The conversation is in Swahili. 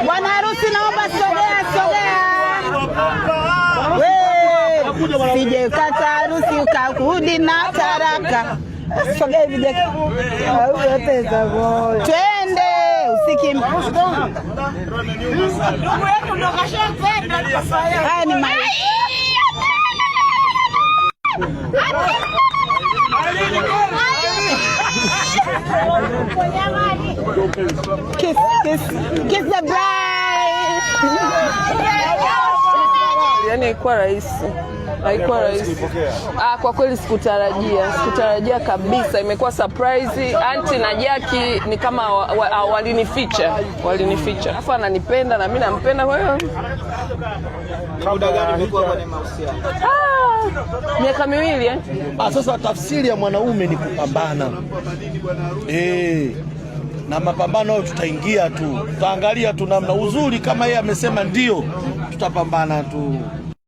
Bwana harusi naomba sogea. Sije kata harusi ukarudi na taraka. Sogea hivi je. Twende usikim. Haya ni mali. Kiss the bride. Yani haikuwa rahisi. Kwa kweli sikutarajia kabisa. Imekuwa surprise. Auntie na Jackie ni kama walinificha. Alafu ananipenda na mimi nampenda, kwa hiyo muda gani umekuwa kwenye mahusiano? Miaka 2. Sasa tafsiri ya mwanaume ni kupambana. Na mapambano hayo tutaingia tu. Tutaangalia tu namna uzuri, kama yeye amesema ndio, tutapambana tu.